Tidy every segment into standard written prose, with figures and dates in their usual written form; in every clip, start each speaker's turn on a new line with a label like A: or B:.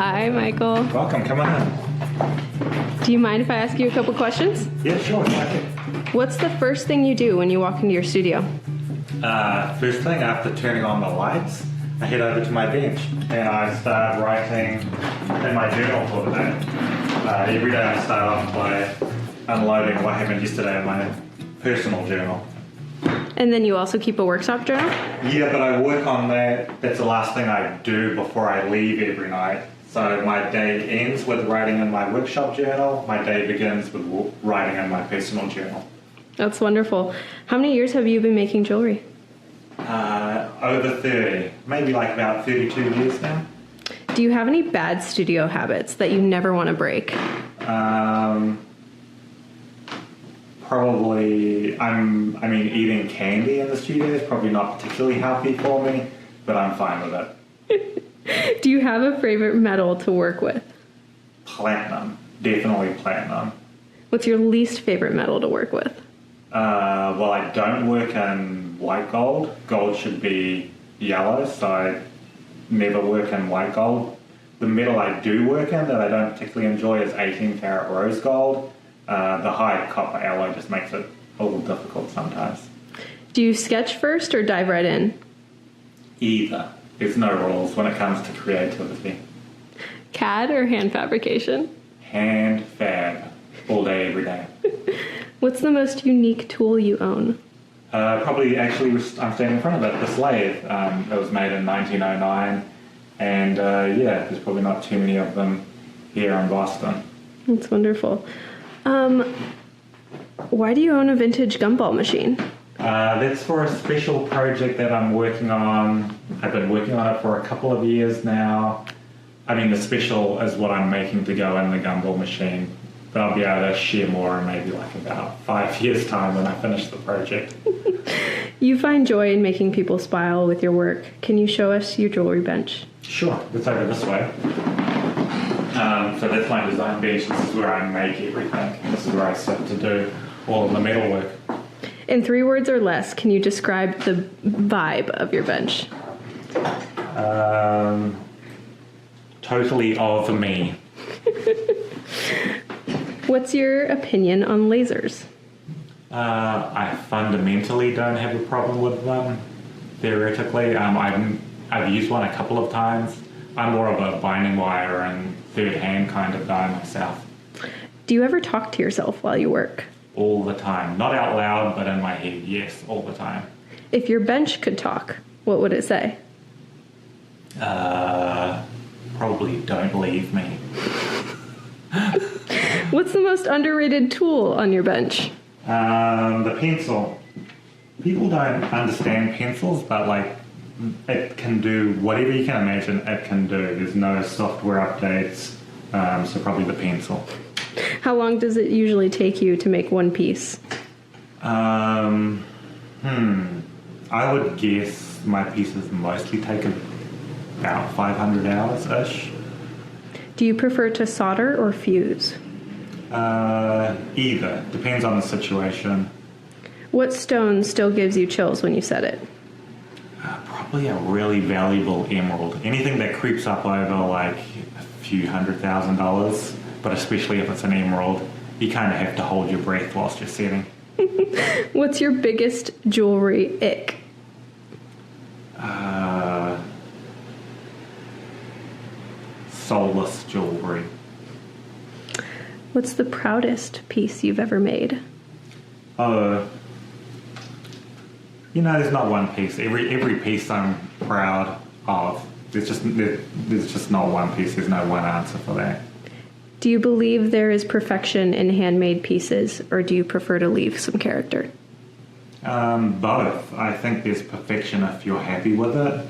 A: Hi, Michael.
B: Welcome, come on in.
A: Do you mind if I ask you a couple questions?
B: Yeah, sure.
A: What's the first thing you do when you walk into your studio?
B: First thing, after turning on the lights, I head over to my bench and I start writing in my journal for the day. Every day I start off by unloading what happened yesterday in my personal journal.
A: And then you also keep a workshop journal?
B: Yeah, but I work on that. That's the last thing I do before I leave every night. So my day ends with writing in my workshop journal. My day begins with writing in my personal journal.
A: That's wonderful. How many years have you been making jewelry?
B: Over 30. Maybe like about 32 years now.
A: Do you have any bad studio habits that you never want to break?
B: Probably, eating candy in the studio is probably not particularly healthy for me, but I'm fine with it.
A: Do you have a favorite metal to work with?
B: Platinum. Definitely platinum.
A: What's your least favorite metal to work with?
B: Well, I don't work in white gold. Gold should be yellow, so I never work in white gold. The metal I do work in that I don't particularly enjoy is 18 karat rose gold. The high copper alloy just makes it a little difficult sometimes.
A: Do you sketch first or dive right in?
B: Either. There's no rules when it comes to creativity.
A: CAD or hand fabrication?
B: Hand fab. All day, every day.
A: What's the most unique tool you own?
B: Probably, actually, I'm standing in front of it, the slave. It was made in 1909, and there's probably not too many of them here in Boston.
A: That's wonderful. Why do you own a vintage gumball machine?
B: That's for a special project that I'm working on. I've been working on it for a couple of years now. I mean, the special is what I'm making to go in the gumball machine. But I'll be able to share more in maybe like about 5 years' time when I finish the project.
A: You find joy in making people smile with your work. Can you show us your jewelry bench?
B: Sure, it's over this way. So that's my design bench. This is where I make everything. This is where I sit to do all of the metal work.
A: In 3 words or less, can you describe the vibe of your bench?
B: Totally of me.
A: What's your opinion on lasers?
B: I fundamentally don't have a problem with them, theoretically. I've used one a couple of times. I'm more of a binding wire and third hand kind of guy myself.
A: Do you ever talk to yourself while you work?
B: All the time. Not out loud, but in my head, yes, all the time.
A: If your bench could talk, what would it say?
B: Probably don't leave me.
A: What's the most underrated tool on your bench?
B: The pencil. People don't understand pencils, but like it can do whatever you can imagine it can do. There's no software updates, so probably the pencil.
A: How long does it usually take you to make one piece?
B: I would guess my pieces mostly take about 500 hours-ish.
A: Do you prefer to solder or fuse?
B: Either. Depends on the situation.
A: What stone still gives you chills when you set it?
B: Probably a really valuable emerald. Anything that creeps up over like a few $100,000, but especially if it's an emerald, you kind of have to hold your breath whilst you're setting.
A: What's your biggest jewelry ick?
B: Soulless jewelry.
A: What's the proudest piece you've ever made?
B: There's not one piece. Every piece I'm proud of. There's just not one piece. There's no one answer for that.
A: Do you believe there is perfection in handmade pieces, or do you prefer to leave some character?
B: Both. I think there's perfection if you're happy with it.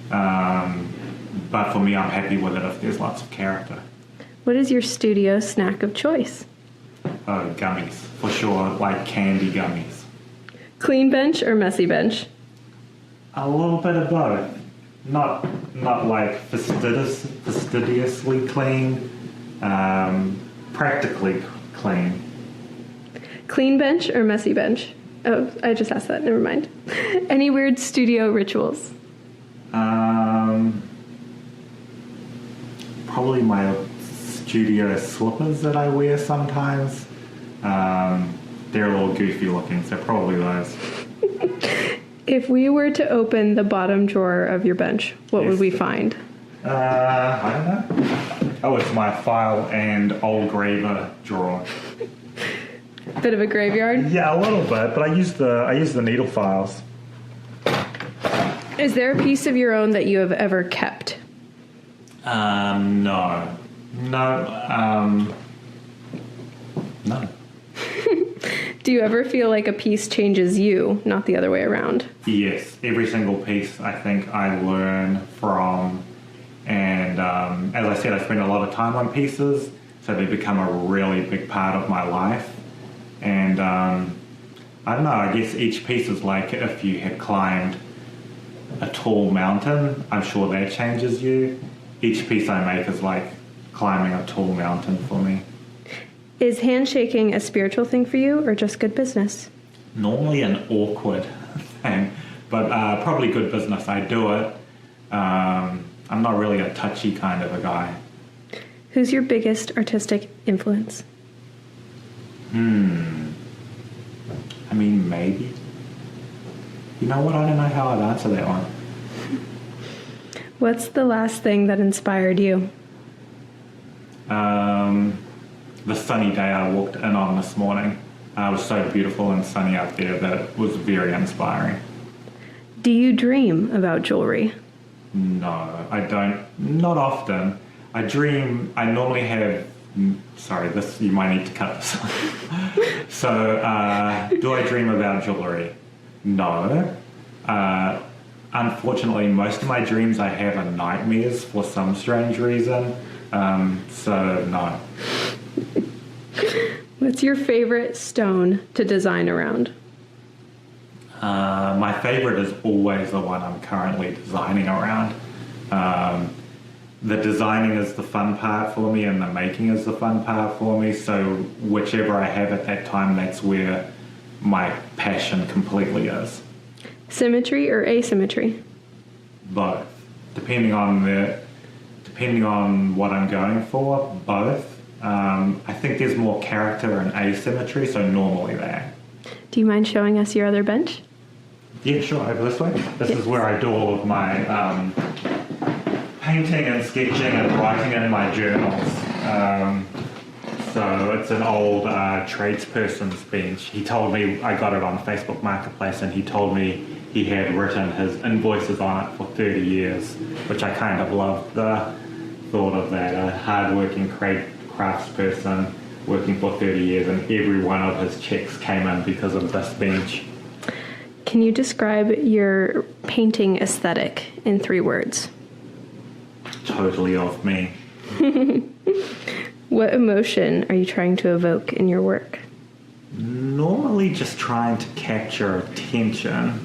B: But for me, I'm happy with it if there's lots of character.
A: What is your studio snack of choice?
B: Gummies. For sure, like candy gummies.
A: Clean bench or messy bench?
B: A little bit of both. Not like fastidiously clean, practically clean.
A: Clean bench or messy bench? Oh, I just asked that. Never mind. Any weird studio rituals?
B: probably my studio slippers that I wear sometimes. They're a little goofy looking, so probably those.
A: If we were to open the bottom drawer of your bench, what would we find?
B: I don't know. Oh, it's my file and old graver drawer.
A: Bit of a graveyard?
B: Yeah, a little bit, but I use the needle files.
A: Is there a piece of your own that you have ever kept?
B: No. No.
A: Do you ever feel like a piece changes you, not the other way around?
B: Yes, every single piece I think I learn from, and as I said, I spend a lot of time on pieces, so they become a really big part of my life. And I don't know, I guess each piece is like if you had climbed a tall mountain, I'm sure that changes you. Each piece I make is like climbing a tall mountain for me.
A: Is handshaking a spiritual thing for you or just good business?
B: Normally an awkward thing, but probably good business. I do it. I'm not really a touchy kind of a guy.
A: Who's your biggest artistic influence?
B: I mean, maybe. You know what? I don't know how I'd answer that one.
A: What's the last thing that inspired you?
B: The sunny day I walked in on this morning. It was so beautiful and sunny out there that it was very inspiring.
A: Do you dream about jewelry?
B: No, I don't. Not often. I normally have... Sorry, this you might need to cut this. So, do I dream about jewelry? No. Unfortunately, most of my dreams I have are nightmares for some strange reason. So, no.
A: What's your favorite stone to design around?
B: My favorite is always the one I'm currently designing around. The designing is the fun part for me and the making is the fun part for me. So whichever I have at that time, that's where my passion completely is.
A: Symmetry or asymmetry?
B: Both. Depending on what I'm going for, both. I think there's more character in asymmetry, so normally that.
A: Do you mind showing us your other bench?
B: Yeah, sure, over this way. This is where I do all of my painting and sketching and writing in my journals. So it's an old tradesperson's bench. He told me, I got it on Facebook Marketplace, and he told me he had written his invoices on it for 30 years, which I kind of loved the thought of that, a hard-working craftsperson working for 30 years, and every one of his checks came in because of this bench.
A: Can you describe your painting aesthetic in 3 words?
B: Totally off me.
A: What emotion are you trying to evoke in your work?
B: Normally just trying to capture attention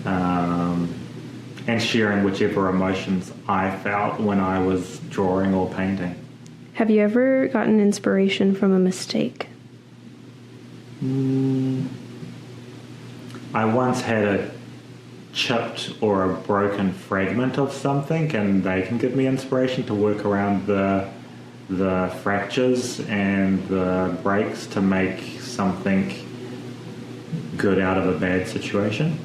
B: and sharing whichever emotions I felt when I was drawing or painting.
A: Have you ever gotten inspiration from a mistake?
B: I once had a chipped or a broken fragment of something, and they can give me inspiration to work around the fractures and the breaks to make something good out of a bad situation.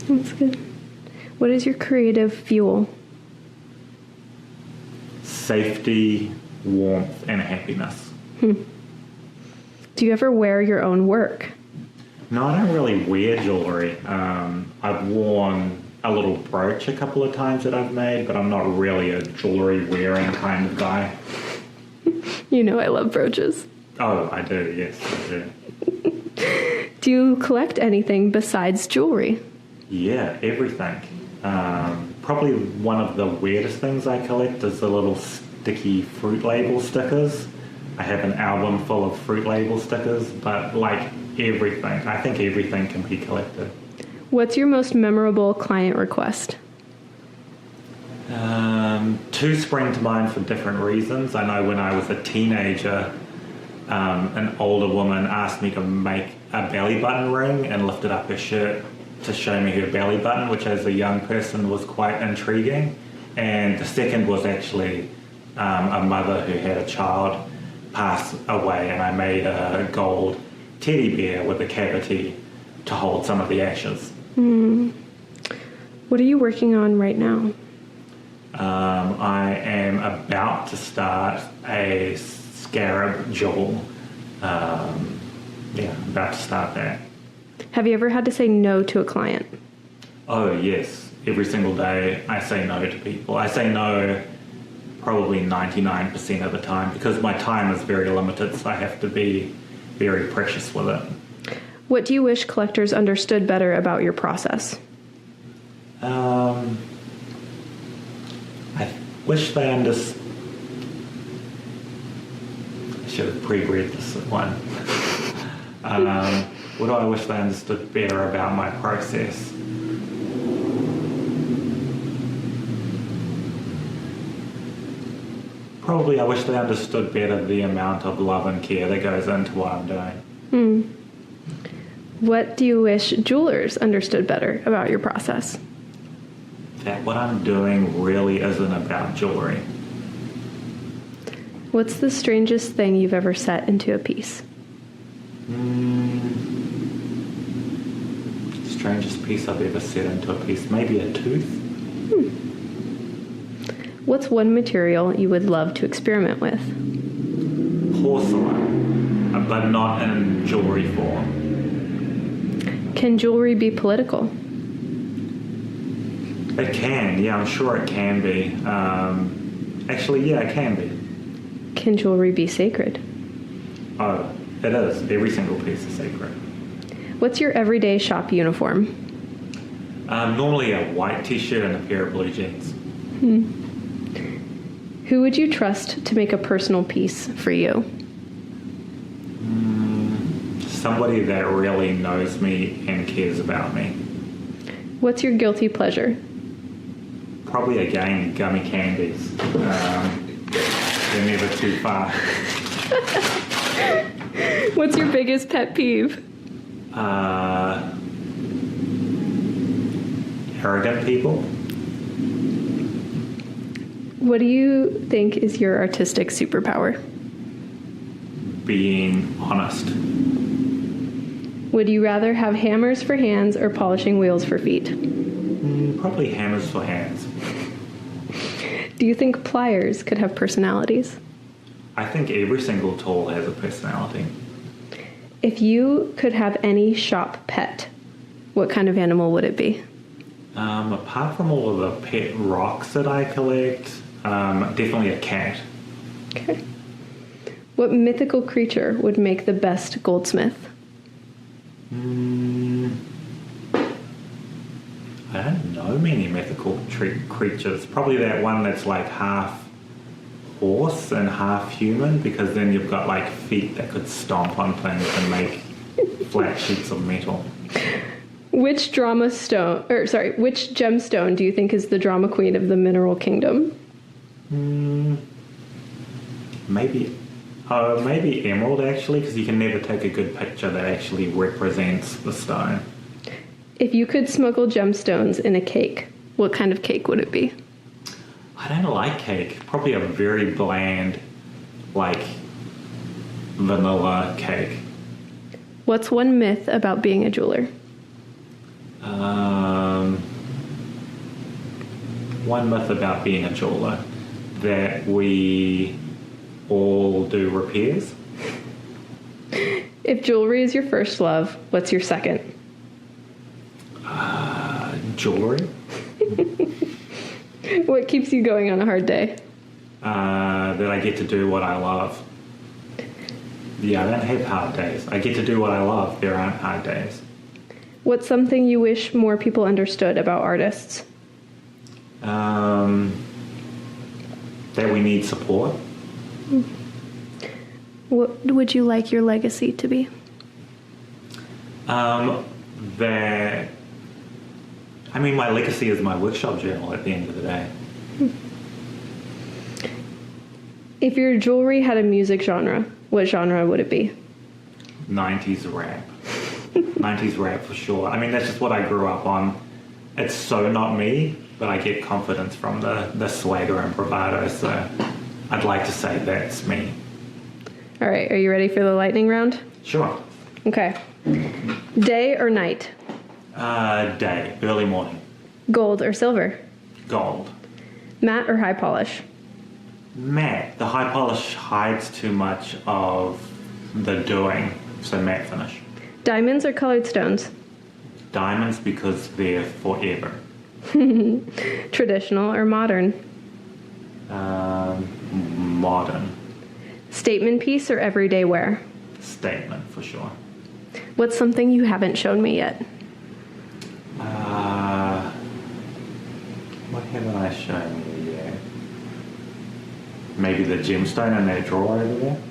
A: That's good. What is your creative fuel?
B: Safety, warmth, and happiness.
A: Do you ever wear your own work?
B: No, I don't really wear jewellery. I've worn a little brooch a couple of times that I've made, but I'm not really a jewellery wearing kind of guy.
A: You know I love brooches.
B: Oh, I do, yes, I do.
A: Do you collect anything besides jewelry?
B: Yeah, everything. Probably one of the weirdest things I collect is the little sticky fruit label stickers. I have an album full of fruit label stickers, but like everything. I think everything can be collected.
A: What's your most memorable client request?
B: 2 spring to mind for different reasons. I know when I was a teenager, an older woman asked me to make a belly button ring and lifted up her shirt to show me her belly button, which as a young person was quite intriguing. And the second was actually a mother who had a child pass away, and I made a gold teddy bear with a cavity to hold some of the ashes.
A: What are you working on right now?
B: I am about to start a scarab jewel. About to start that.
A: Have you ever had to say no to a client?
B: Oh, yes. Every single day I say no to people. I say no probably 99% of the time because my time is very limited, so I have to be very precious with it.
A: What do you wish collectors understood better about your process?
B: I wish they understood. I should have pre-read this one. What do I wish they understood better about my process? Probably I wish they understood better the amount of love and care that goes into what I'm doing.
A: What do you wish jewelers understood better about your process?
B: That what I'm doing really isn't about jewelry.
A: What's the strangest thing you've ever set into a piece?
B: Strangest piece I've ever set into a piece, maybe a tooth.
A: What's one material you would love to experiment with?
B: Porcelain, but not in jewelry form.
A: Can jewelry be political?
B: It can, yeah, I'm sure it can be. Actually, yeah, it can be.
A: Can jewelry be sacred?
B: Oh, it is. Every single piece is sacred.
A: What's your everyday shop uniform?
B: Normally a white t-shirt and a pair of blue jeans.
A: Who would you trust to make a personal piece for you?
B: Somebody that really knows me and cares about me.
A: What's your guilty pleasure?
B: Probably again gummy candies. They're never too far.
A: What's your biggest pet peeve?
B: Arrogant people.
A: What do you think is your artistic superpower?
B: Being honest.
A: Would you rather have hammers for hands or polishing wheels for feet?
B: Probably hammers for hands.
A: Do you think pliers could have personalities?
B: I think every single tool has a personality.
A: If you could have any shop pet, what kind of animal would it be?
B: Apart from all of the pet rocks that I collect, definitely a cat.
A: Okay. What mythical creature would make the best goldsmith?
B: I don't know many mythical creatures. Probably that one that's like half horse and half human, because then you've got like feet that could stomp on things and make flat sheets of metal.
A: Which gemstone do you think is the drama queen of the mineral kingdom?
B: Maybe emerald, actually, because you can never take a good picture that actually represents the stone.
A: If you could smuggle gemstones in a cake, what kind of cake would it be?
B: I don't like cake. Probably a very bland, like, vanilla cake.
A: What's one myth about being a jeweler?
B: One myth about being a jeweler, that we all do repairs.
A: If jewelry is your first love, what's your second?
B: Jewelry.
A: What keeps you going on a hard day?
B: That I get to do what I love. Yeah, I don't have hard days. I get to do what I love. There aren't hard days.
A: What's something you wish more people understood about artists?
B: That we need support.
A: What would you like your legacy to be?
B: My legacy is my workshop journal at the end of the day.
A: If your jewelry had a music genre, what genre would it be?
B: 90s rap. 90s rap for sure. That's just what I grew up on. It's so not me, but I get confidence from the swagger and bravado, so I'd like to say that's me.
A: All right, are you ready for the lightning round?
B: Sure.
A: Okay. Day or night?
B: Day, early morning.
A: Gold or silver?
B: Gold.
A: Matte or high polish?
B: Matte. The high polish hides too much of the doing, so matte finish.
A: Diamonds or colored stones?
B: Diamonds because they're forever.
A: Traditional or modern?
B: Modern.
A: Statement piece or everyday wear?
B: Statement for sure.
A: What's something you haven't shown me yet?
B: What haven't I shown you yet? Maybe the gemstone in that drawer over there?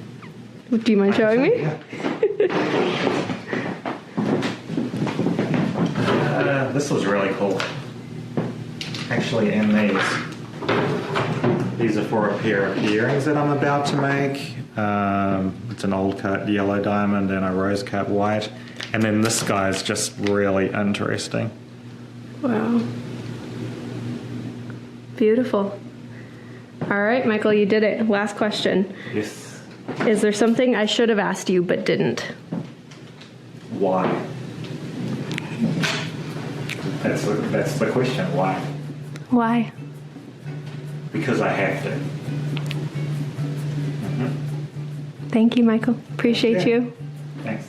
A: Do you mind showing me?
B: Yeah. This was really cool. Actually, and these are for a pair of earrings that I'm about to make. It's an old cut yellow diamond and a rose cut white. And then this guy is just really interesting.
A: Wow. Beautiful. All right, Michael, you did it. Last question.
B: Yes.
A: Is there something I should have asked you but didn't?
B: Why? That's the question. Why?
A: Why?
B: Because I have to.
A: Thank you, Michael. Appreciate you.
B: Thanks.